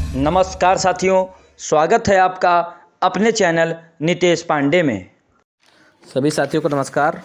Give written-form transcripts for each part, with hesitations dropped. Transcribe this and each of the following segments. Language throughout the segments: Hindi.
नमस्कार साथियों, स्वागत है आपका अपने चैनल नितेश पांडे में। सभी साथियों को नमस्कार।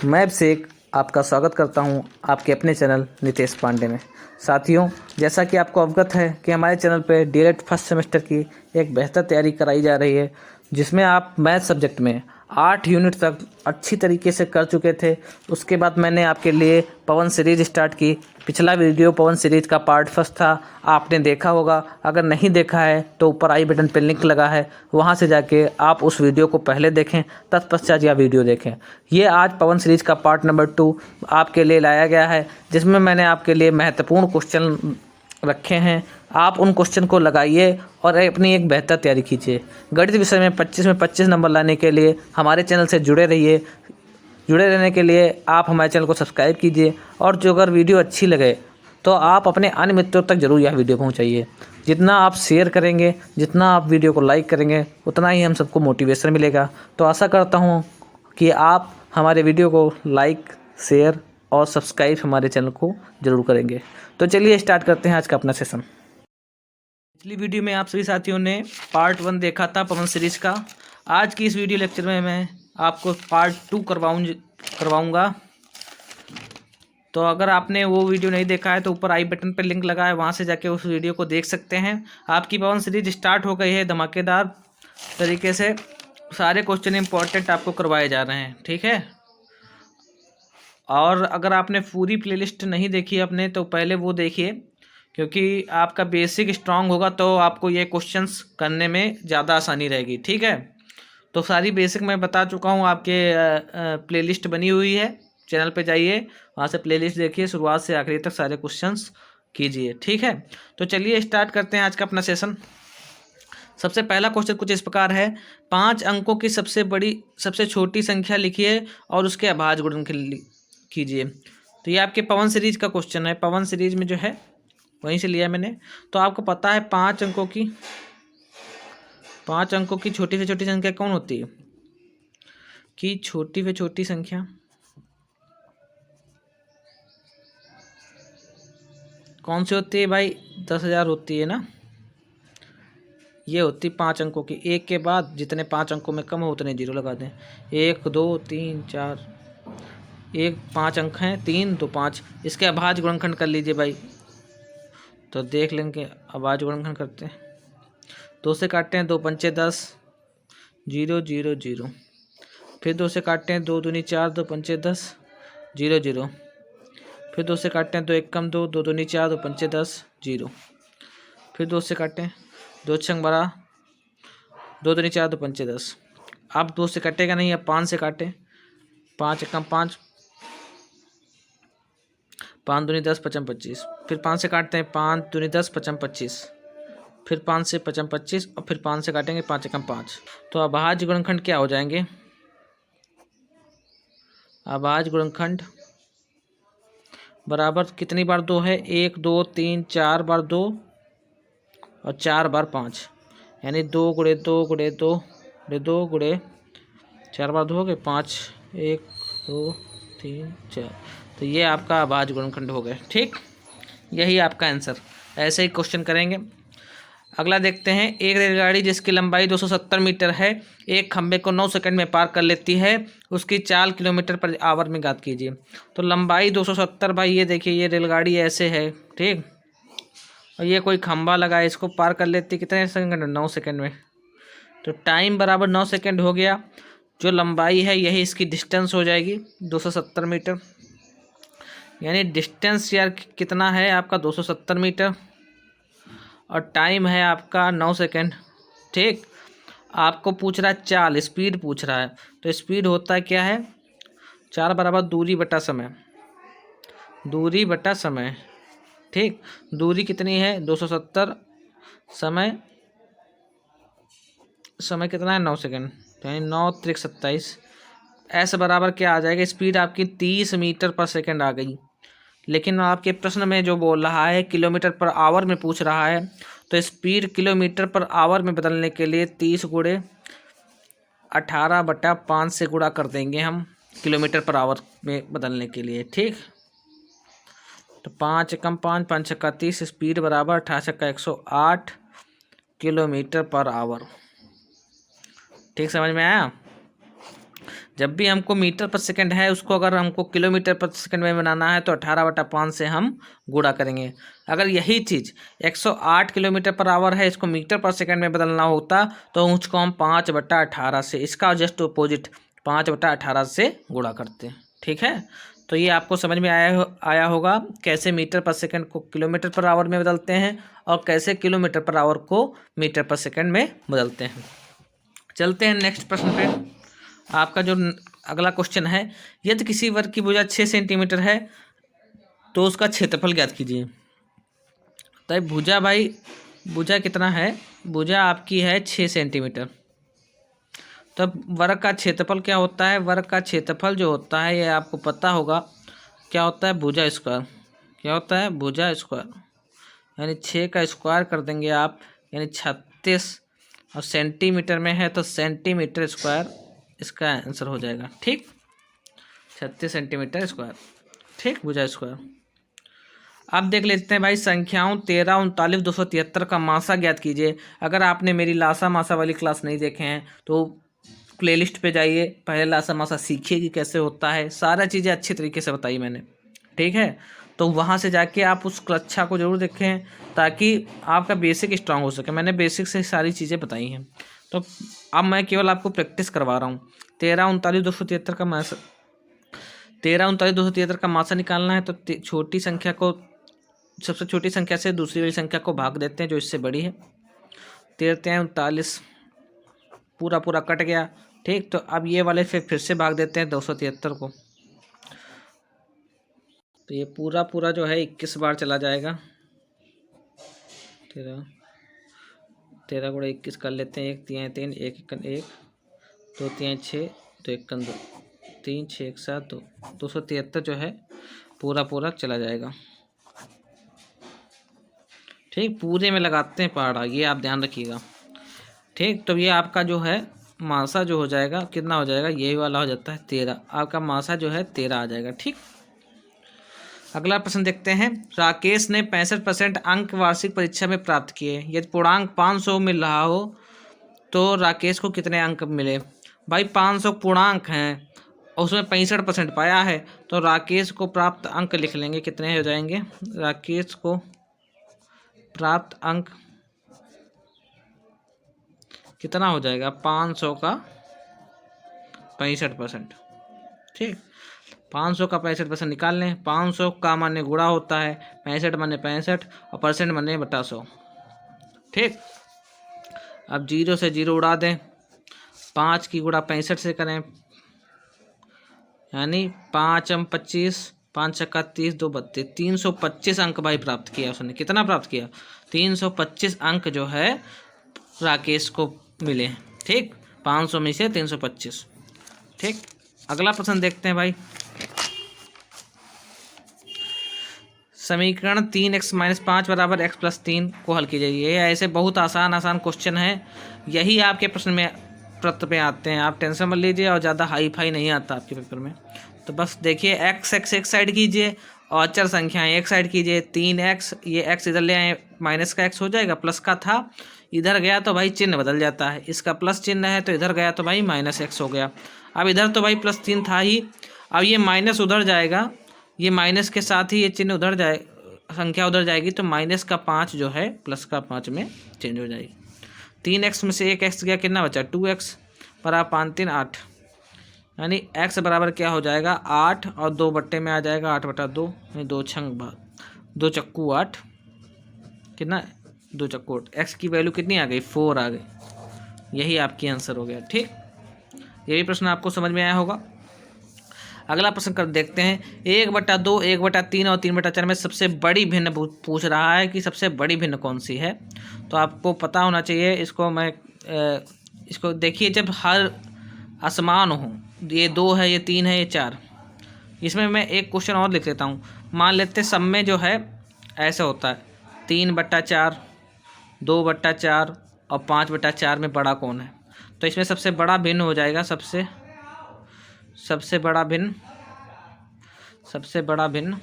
मैं अभिषेक आपका स्वागत करता हूं आपके अपने चैनल नितेश पांडे में। साथियों, जैसा कि आपको अवगत है कि हमारे चैनल पे डीएलएड फर्स्ट सेमेस्टर की एक बेहतर तैयारी कराई जा रही है, जिसमें आप मैथ सब्जेक्ट में 8 यूनिट तक अच्छी तरीके से कर चुके थे। उसके बाद मैंने आपके लिए पवन सीरीज स्टार्ट की। पिछला वीडियो पवन सीरीज का पार्ट फर्स्ट था, आपने देखा होगा। अगर नहीं देखा है तो ऊपर आई बटन पर लिंक लगा है, वहां से जाके आप उस वीडियो को पहले देखें, तत्पश्चात यह वीडियो देखें। ये आज पवन सीरीज का पार्ट नंबर 2 आपके लिए लाया गया है, जिसमें मैंने आपके लिए महत्वपूर्ण क्वेश्चन रखे हैं। आप उन क्वेश्चन को लगाइए और अपनी एक बेहतर तैयारी कीजिए। गणित विषय में 25 नंबर लाने के लिए हमारे चैनल से जुड़े रहिए। जुड़े रहने के लिए आप हमारे चैनल को सब्सक्राइब कीजिए, और जो अगर वीडियो अच्छी लगे तो आप अपने अन्य मित्रों तक ज़रूर यह वीडियो पहुंचाइए। जितना आप शेयर करेंगे, जितना आप वीडियो को लाइक करेंगे, उतना ही हम सबको मोटिवेशन मिलेगा। तो आशा करता हूं कि आप हमारे वीडियो को लाइक, शेयर और सब्सक्राइब हमारे चैनल को ज़रूर करेंगे। तो चलिए स्टार्ट करते हैं आज का अपना सेशन। पिछली वीडियो में आप सभी साथियों ने पार्ट 1 देखा था पवन सीरीज का। आज की इस वीडियो लेक्चर में मैं आपको पार्ट 2 करवाऊंगा। तो अगर आपने वो वीडियो नहीं देखा है तो ऊपर आई बटन पर लिंक लगा है, वहाँ से जाके उस वीडियो को देख सकते हैं। आपकी पवन सीरीज स्टार्ट हो गई है धमाकेदार तरीके से। सारे क्वेश्चन इंपॉर्टेंट आपको करवाए जा रहे हैं, ठीक है। और अगर आपने पूरी प्लेलिस्ट नहीं देखी अपने तो पहले वो देखिए, क्योंकि आपका बेसिक स्ट्रांग होगा तो आपको ये क्वेश्चंस करने में ज़्यादा आसानी रहेगी, ठीक है। तो सारी बेसिक मैं बता चुका हूँ। आपके प्लेलिस्ट बनी हुई है, चैनल पे जाइए, वहाँ से प्लेलिस्ट देखिए, शुरुआत से आखिरी तक सारे क्वेश्चंस कीजिए, ठीक है। तो चलिए स्टार्ट करते हैं आज का अपना सेशन। सबसे पहला क्वेश्चन कुछ इस प्रकार है, 5 अंकों की सबसे छोटी संख्या लिखिए और उसके अभाज्य गुणन कीजिए। तो ये आपके पवन सीरीज का क्वेश्चन है। पवन सीरीज में जो है वहीं से लिया मैंने। तो आपको पता है 5 अंकों की छोटी से छोटी संख्या कौन होती है? कि छोटी से छोटी संख्या कौन सी होती है भाई? 10,000 होती है ना। ये होती 5 अंकों की। एक के बाद जितने 5 अंकों में कम हो उतने 0 लगा दें। 1 2 3 4, 5 अंक हैं, 3 2 5। इसके अभाज्य गुणनखंड कर लीजिए भाई। तो देख लेंगे, अभाज्य गुणनखंड करते हैं। 2 से काटते हैं, 2 पंचे 10, 0 0 0। फिर 2 से काटते हैं, 2 दूनी 4, 2 पंचे 10, 0 0। फिर 2 से काटते हैं, 2 एक कम 2, 2 दूनी 4, 2 पंचे 10, 0। फिर 2 से काटते हैं, 2 छंग 12, 2 दूनी 4, 2 पंचे 10। अब 2 से कटेगा नहीं, अब 5 से काटें। 5 एकम 5, 5 दूनी 10, 55 25। फिर 5 से काटते हैं, 5 दूनी 10, 55 25। फिर 5 से 55 25 और फिर 5 से काटेंगे, 5 एकम 5। तो अभाज्य गुणनखंड क्या हो जाएंगे? अभाज्य गुणनखंड बराबर कितनी बार 2 है? 1 2 3 4 बार 2 और 4 बार 5, यानी 2 गुणे 2 गुणे 2 गुणे 2 गुणे 4 बार 2 हो गए 5, 1 2 3 4। तो ये आपका अभाज्य गुणनखंड हो गए, ठीक। यही आपका आंसर। ऐसे ही क्वेश्चन करेंगे। अगला देखते हैं, एक रेलगाड़ी जिसकी लंबाई 270 मीटर है, एक खंबे को 9 सेकंड में पार कर लेती है, उसकी चाल किलोमीटर पर आवर में ज्ञात कीजिए। तो लंबाई 270 भाई, ये देखिए ये रेलगाड़ी ऐसे है, ठीक। और ये कोई खंबा लगा है, इसको पार कर लेती कितने सेकंड में? 9 सेकंड में। तो टाइम बराबर 9 सेकंड हो गया। जो लंबाई है यही इसकी डिस्टेंस हो जाएगी 270 मीटर। यानी डिस्टेंस यार कितना है आपका? 270 मीटर। और टाइम है आपका 9 सेकंड, ठीक। आपको पूछ रहा है चाल, स्पीड पूछ रहा है। तो स्पीड होता है क्या है? 4 बराबर दूरी बटा समय। दूरी बटा समय, ठीक। दूरी कितनी है? 270। समय कितना है? 9 सेकंड। यानी 9 त्रिक 27। ऐसे बराबर क्या आ जाएगा? स्पीड आपकी 30 मीटर पर सेकंड आ गई। लेकिन आपके प्रश्न में जो बोल रहा है किलोमीटर पर आवर में पूछ रहा है, तो स्पीड किलोमीटर पर आवर में बदलने के लिए 30 गुणे 18/5 से गुणा कर देंगे हम, किलोमीटर पर आवर में बदलने के लिए, ठीक। तो 5 एकम 5, 5 छक्का 30, स्पीड बराबर 18 छक्का 108 किलोमीटर पर आवर। ठीक समझ में आया? जब भी हमको मीटर पर सेकंड है उसको अगर हमको किलोमीटर पर सेकंड में बनाना है तो 18/5 से हम गुणा करेंगे। अगर यही चीज़ 108 किलोमीटर पर आवर है, इसको मीटर पर सेकंड में बदलना होता तो उसको हम 5/18 से, इसका जस्ट अपोजिट 5/18 से गुणा करते हैं। ठीक है, तो ये आपको समझ में आया होगा कैसे मीटर पर सेकंड को किलोमीटर पर आवर में बदलते हैं और कैसे किलोमीटर पर आवर को मीटर पर सेकंड में बदलते हैं। चलते हैं नेक्स्ट प्रश्न पे। आपका जो अगला क्वेश्चन है, यदि किसी वर्ग की भुजा 6 सेंटीमीटर है तो उसका क्षेत्रफल ज्ञात कीजिए। तो भुजा भाई, भुजा कितना है? भुजा आपकी है 6 सेंटीमीटर। तब वर्ग का क्षेत्रफल क्या होता है? वर्ग का क्षेत्रफल जो होता है ये आपको पता होगा क्या होता है? भुजा स्क्वायर। क्या होता है? भुजा स्क्वायर। यानी 6 का स्क्वायर कर देंगे आप, यानी 36, और सेंटीमीटर में है तो सेंटीमीटर स्क्वायर इसका आंसर हो जाएगा। ठीक, 36 सेंटीमीटर स्क्वायर। ठीक, भुजा स्क्वायर। अब देख लेते हैं भाई संख्याओं 13, 39, 273 का मासा ज्ञात कीजिए। अगर आपने मेरी लासा मासा वाली क्लास नहीं देखे हैं तो प्लेलिस्ट पे जाइए, पहले लासा मासा सीखिए कि कैसे होता है। सारा चीज़ें अच्छी तरीके से बताई मैंने। ठीक है, तो वहाँ से जाके आप उस कक्षा को जरूर देखें ताकि आपका बेसिक स्ट्रांग हो सके। मैंने बेसिक से सारी चीज़ें बताई हैं, तो अब मैं केवल आपको प्रैक्टिस करवा रहा हूँ। 13, 39, 273 का मासा, 13, 39, 273 का मासा निकालना है तो छोटी संख्या को, सबसे छोटी संख्या से दूसरी वाली संख्या को भाग देते हैं जो इससे बड़ी है। 13 39 पूरा पूरा कट गया। ठीक, तो अब ये वाले फिर से भाग देते हैं 273 को, तो ये पूरा पूरा जो है 21 बार चला जाएगा। 13 गुणा 21 कर लेते हैं। 1 3 3, 1 1 1, 2 3 6, 2 1 2, 3 6 1 7 2, 273 जो है पूरा पूरा चला जाएगा। ठीक, पूरे में लगाते हैं पहाड़ा, ये आप ध्यान रखिएगा। ठीक, तो ये आपका जो है मासा जो हो जाएगा कितना हो जाएगा? यही वाला हो जाता है 13। आपका मासा जो है 13 आ जाएगा। ठीक, अगला प्रश्न देखते हैं। राकेश ने 65% अंक वार्षिक परीक्षा में प्राप्त किए। यदि पूर्णांक 500 मिल रहा हो तो राकेश को कितने अंक मिले? भाई 500 पूर्णांक हैं और उसमें 65% पाया है तो राकेश को प्राप्त अंक लिख लेंगे। कितने हो जाएंगे? राकेश को प्राप्त अंक कितना हो जाएगा? 500 का 65%। ठीक, 500 का 65% निकाल लें। 500 का माने गुणा होता है, 65 माने 65 और परसेंट माने बटा 100। ठीक, अब 0 से 0 उड़ा दें, 5 की गुणा 65 से करें, यानी 5 हम 25, 5 छक्का 30, 2 32, 325 अंक भाई प्राप्त किया उसने। कितना प्राप्त किया? 325 अंक जो है राकेश को मिले। ठीक, 500 में से 325। ठीक, अगला प्रश्न देखते हैं भाई। समीकरण 3x - 5 बराबर x + 3 को हल कीजिए। ये ऐसे बहुत आसान क्वेश्चन है, यही आपके प्रश्न में प्रश्न पे आते हैं। आप टेंशन मत लीजिए और ज़्यादा हाई फाई नहीं आता आपके पेपर में। तो बस देखिए, x एक साइड कीजिए और अचर संख्याएं एक साइड कीजिए। 3x, ये x इधर ले आए, माइनस का x हो जाएगा, प्लस का था इधर गया तो भाई चिन्ह बदल जाता है। इसका प्लस चिन्ह है तो इधर गया तो भाई -x हो गया। अब इधर तो भाई +3 था ही, अब ये माइनस उधर जाएगा, ये माइनस के साथ ही ये चिन्ह उधर जाए, संख्या उधर जाएगी तो -5 जो है +5 में चेंज हो जाएगी। 3x में से एक x गया, कितना बचा? 2x बराबर 5 3 8, यानी x बराबर क्या हो जाएगा? 8 और 2 बट्टे में आ जाएगा 8/2, यानी 2 छंग 2 चक्कू 8, कितना? 2 चक्कू 8। x की वैल्यू कितनी आ गई? 4 आ गई। यही आपकी आंसर हो गया। ठीक, ये भी प्रश्न आपको समझ में आया होगा। अगला प्रश्न कर देखते हैं। 1/2, 1/3 और 3/4 में सबसे बड़ी भिन्न पूछ रहा है कि सबसे बड़ी भिन्न कौन सी है। तो आपको पता होना चाहिए इसको। इसको देखिए, जब हर असमान हो, ये 2 है, ये 3 है, ये 4, इसमें मैं एक क्वेश्चन और लिख लेता हूँ। मान लेते सब में जो है ऐसा होता है 3/4, 2/4 और 5/4 में बड़ा कौन है? तो इसमें सबसे बड़ा भिन्न हो जाएगा, सबसे बड़ा भिन्न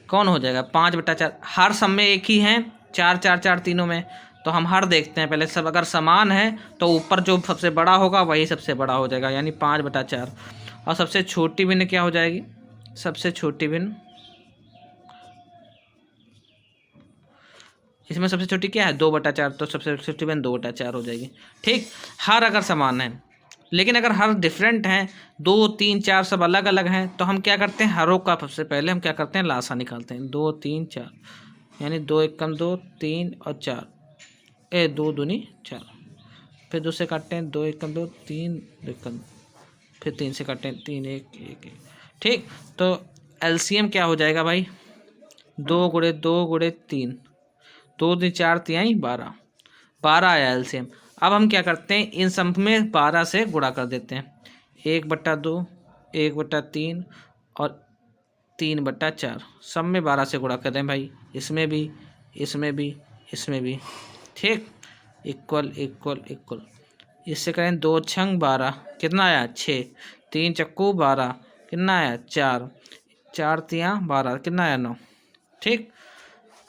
कौन हो जाएगा? 5/4। हर सब में एक ही हैं 4 4 4 तीनों में। तो हम हर देखते हैं पहले, सब अगर समान है तो ऊपर जो सबसे बड़ा होगा वही सबसे बड़ा हो जाएगा, यानी 5/4। और सबसे छोटी भिन्न क्या हो जाएगी? सबसे छोटी भिन्न, इसमें सबसे छोटी क्या है? 2/4, तो सबसे छोटी भिन्न 2/4 हो जाएगी। ठीक, हर अगर समान है, लेकिन अगर हर डिफरेंट हैं, 2 3 4 सब अलग अलग हैं, तो हम क्या करते हैं? हरों का सबसे पहले हम क्या करते हैं? लासा निकालते हैं। 2 3 4, यानी 2 एकम 2, 3 और 4, 2 दूनी 4। फिर 2 से काटते हैं, 2 एकम 2, 3 एकम, फिर 3 से काटते हैं, 3 1 1 1। ठीक, तो एलसीएम क्या हो जाएगा भाई? 2 गुणे 2 गुणे 3, 2 दूनी 4 तिहाई 12, 12 आया एलसीएम। अब हम क्या करते हैं? इन सब में 12 से गुणा कर देते हैं। 1/2, 1/3 और 3/4, सब में 12 से गुणा कर रहे हैं भाई, इसमें भी, इसमें भी, इसमें भी। ठीक, इक्वल इक्वल इक्वल, इससे करें 2 छंग 12, कितना आया? 6, 3 चक्कू 12, कितना आया? 4, 4 तिया 12, कितना आया? 9। ठीक,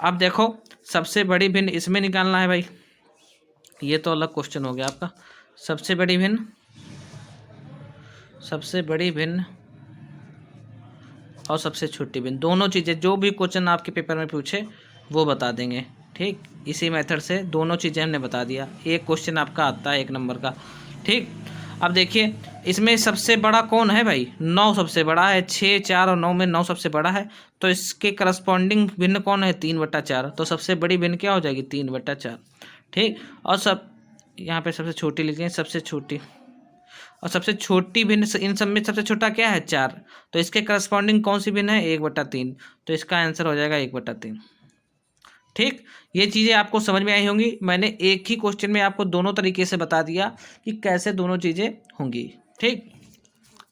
अब देखो सबसे बड़ी भिन्न इसमें निकालना है भाई, ये तो अलग क्वेश्चन हो गया आपका। सबसे बड़ी भिन्न, सबसे बड़ी भिन्न और सबसे छोटी भिन्न, दोनों चीज़ें जो भी क्वेश्चन आपके पेपर में पूछे वो बता देंगे। ठीक, इसी मेथड से दोनों चीज़ें हमने बता दिया। एक क्वेश्चन आपका आता है 1 नंबर का। ठीक, अब देखिए इसमें सबसे बड़ा कौन है भाई? 9 सबसे बड़ा है। 6 4 और 9 में 9 सबसे बड़ा है, तो इसके करस्पॉन्डिंग भिन्न कौन है? 3/4। तो सबसे बड़ी भिन्न क्या हो जाएगी? 3/4। ठीक, और सब यहाँ पे सबसे छोटी लिखिए, सबसे छोटी। और सबसे छोटी भिन्न इन सब में सबसे छोटा क्या है? 4। तो इसके करस्पॉन्डिंग कौन सी भिन्न है? 1/3। तो इसका आंसर हो जाएगा 1/3। ठीक, ये चीज़ें आपको समझ में आई होंगी। मैंने एक ही क्वेश्चन में आपको दोनों तरीके से बता दिया कि कैसे दोनों चीज़ें होंगी। ठीक,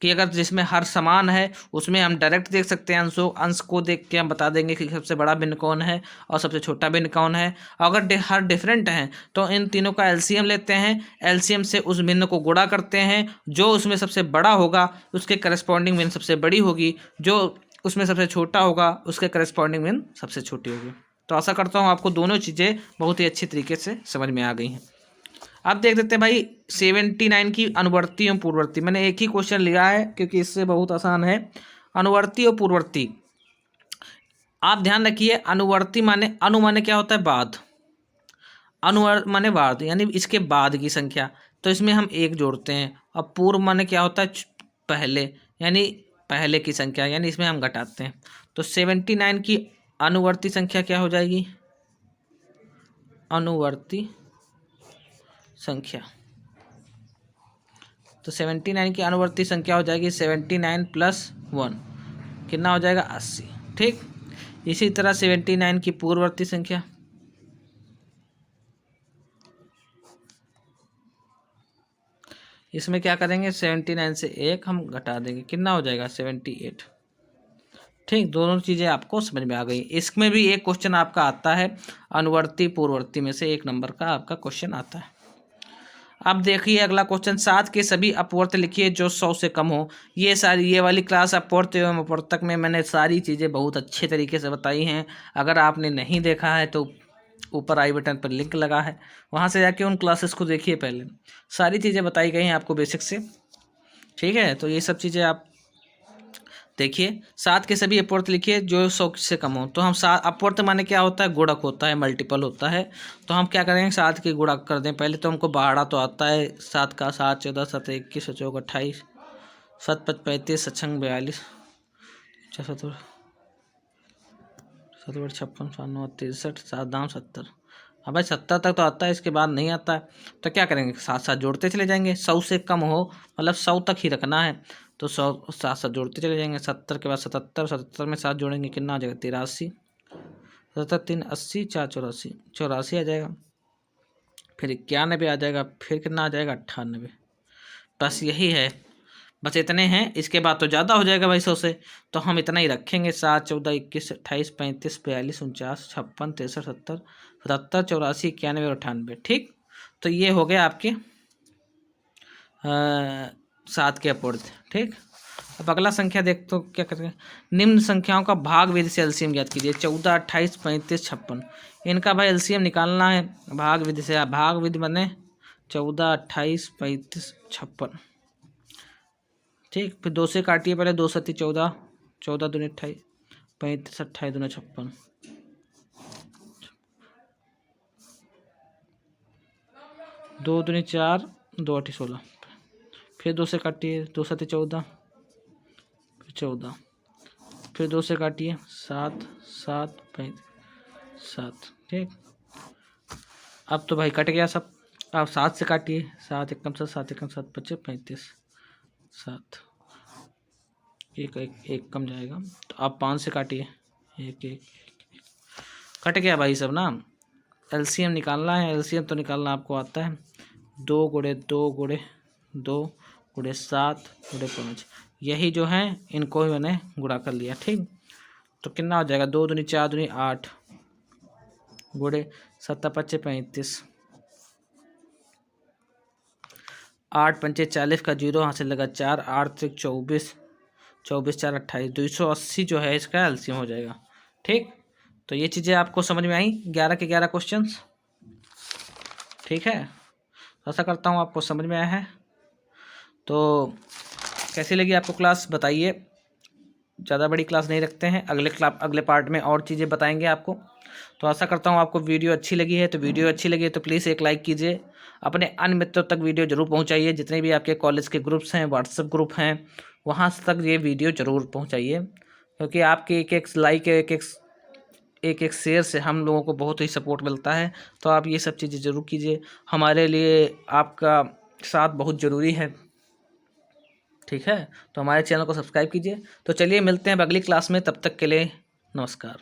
कि अगर जिसमें हर समान है उसमें हम डायरेक्ट देख सकते हैं, अंश को देख के हम बता देंगे कि सबसे बड़ा भिन्न कौन है और सबसे छोटा भिन्न कौन है। अगर हर डिफरेंट हैं तो इन तीनों का एलसीएम लेते हैं, एलसीएम से उस भिन्न को गुणा करते हैं, जो उसमें सबसे बड़ा होगा उसके करस्पॉन्डिंग भिन्न सबसे बड़ी होगी, जो उसमें सबसे छोटा होगा उसके करस्पॉन्डिंग भिन्न सबसे छोटी होगी। तो आशा करता हूँ आपको दोनों चीज़ें बहुत ही अच्छी तरीके से समझ में आ गई हैं। अब देख देते हैं भाई 79 की अनुवर्ती और पूर्ववर्ती। मैंने एक ही क्वेश्चन लिया है क्योंकि इससे बहुत आसान है। अनुवर्ती और पूर्ववर्ती, आप ध्यान रखिए, अनुवर्ती माने, अनु माने क्या होता है? बाद, अनुवर माने बाद, यानी इसके बाद की संख्या, तो इसमें हम 1 जोड़ते हैं। और पूर्व माने क्या होता है? पहले, यानी पहले की संख्या, यानी इसमें हम घटाते हैं। तो 79 की अनुवर्ती संख्या क्या हो जाएगी? अनुवर्ती संख्या, तो 79 की अनुवर्ती संख्या हो जाएगी 79 + 1, कितना हो जाएगा? 80। ठीक, इसी तरह 79 की पूर्ववर्ती संख्या, इसमें क्या करेंगे? 79 से 1 हम घटा देंगे, कितना हो जाएगा? 78। ठीक, दोनों चीज़ें आपको समझ में आ गई। इसमें भी एक क्वेश्चन आपका आता है, अनुवर्ती पूर्ववर्ती में से 1 नंबर का आपका क्वेश्चन आता है। अब देखिए अगला क्वेश्चन, 7 के सभी अपवर्त लिखिए जो 100 से कम हो। ये वाली क्लास अपवर्त एवं अपवर्तक में मैंने सारी चीज़ें बहुत अच्छे तरीके से बताई हैं। अगर आपने नहीं देखा है तो ऊपर आई बटन पर लिंक लगा है, वहाँ से जाके उन क्लासेस को देखिए। पहले सारी चीज़ें बताई गई हैं आपको बेसिक से। ठीक है, तो ये सब चीज़ें आप देखिए। 7 के सभी अपवर्त लिखिए जो 100 से कम हो। तो हम अपवर्त माने क्या होता है? गुणक होता है, मल्टीपल होता है। तो हम क्या करेंगे? 7 की गुणक कर दें पहले। तो हमको 12 तो आता है, 7 का 7 14 7 21 चौक 28 7 5 35 7 6 42 7 56 57 63 7 दाम 70। हाँ भाई 70 तक तो आता है, इसके बाद नहीं आता है। तो क्या करेंगे? साथ साथ जोड़ते चले जाएंगे। 100 से कम हो मतलब 100 तक ही रखना है, तो 100 साथ साथ जोड़ते चले जाएंगे। 70 के बाद 77, 77 में 7 जोड़ेंगे, कितना आ जाएगा? 83, 77 3 80 4 84, 84 आ जाएगा। फिर 91 आ जाएगा, फिर कितना आ जाएगा? 98। बस यही है, बस इतने हैं। इसके बाद तो ज़्यादा हो जाएगा भाई 100 से, तो हम इतना ही रखेंगे। 7 14 21 28 35 42 49 56 63 70 77 84 91 और 98। ठीक, तो ये हो गया आपके 7 के अपवर्त। ठीक, अब अगला संख्या देख तो क्या करेंगे? निम्न संख्याओं का भाग विधि से एलसीएम ज्ञात कीजिए। 14 28 35 56, इनका भाई एलसीएम निकालना है भाग विधि से। भाग विधि बने 14, 28, 35, 56। ठीक, फिर 2 से काटिए पहले। 2 सत्ती 14, 14 दूनी 28, 35, 28 दूनी 56, 2 दूनी 4, 2 8 16। फिर 2 से काटिए। 2 सत्ती 14, फिर 14, फिर 2 से काटिए। 7, 7, 35, 7। ठीक, अब तो भाई कट गया सब। अब 7 से काटिए। 7 एकम 7, 7 एकम 7, 25, 35, 7। एक कम जाएगा, तो आप 5 से काटिए। 1, 1, कट गया भाई सब ना। एलसीएम निकालना है। एलसीएम तो निकालना आपको आता है। 2 गुणे 2 गुणे 2 गुणे 7 गुणे 5, यही जो है इनको ही मैंने गुणा कर लिया। ठीक, तो कितना हो जाएगा? 2 दूनी 4 दूनी 8 गुणे 7 25 35, 8 पंचे 40 का 0 यहाँ से लगा 4, 8 से 24, 24 4 28, 280 जो है इसका एलसीएम हो जाएगा। ठीक, तो ये चीज़ें आपको समझ में आई 11 के 11 क्वेश्चंस। ठीक है, ऐसा करता हूँ आपको समझ में आया है। तो कैसी लगी आपको क्लास बताइए। ज़्यादा बड़ी क्लास नहीं रखते हैं, अगले पार्ट में और चीज़ें बताएंगे आपको। तो आशा करता हूँ आपको वीडियो अच्छी लगी है। तो वीडियो अच्छी लगी है तो प्लीज़ एक लाइक कीजिए। अपने अन्य मित्रों तक वीडियो जरूर पहुँचाइए। जितने भी आपके कॉलेज के ग्रुप्स हैं, व्हाट्सएप ग्रुप हैं, वहाँ तक ये वीडियो ज़रूर पहुँचाइए, क्योंकि आपके एक एक लाइक, एक एक शेयर से हम लोगों को बहुत ही सपोर्ट मिलता है। तो आप ये सब चीज़ें ज़रूर कीजिए, हमारे लिए आपका साथ बहुत ज़रूरी है। ठीक है, तो हमारे चैनल को सब्सक्राइब कीजिए। तो चलिए मिलते हैं अगली क्लास में, तब तक के लिए नमस्कार।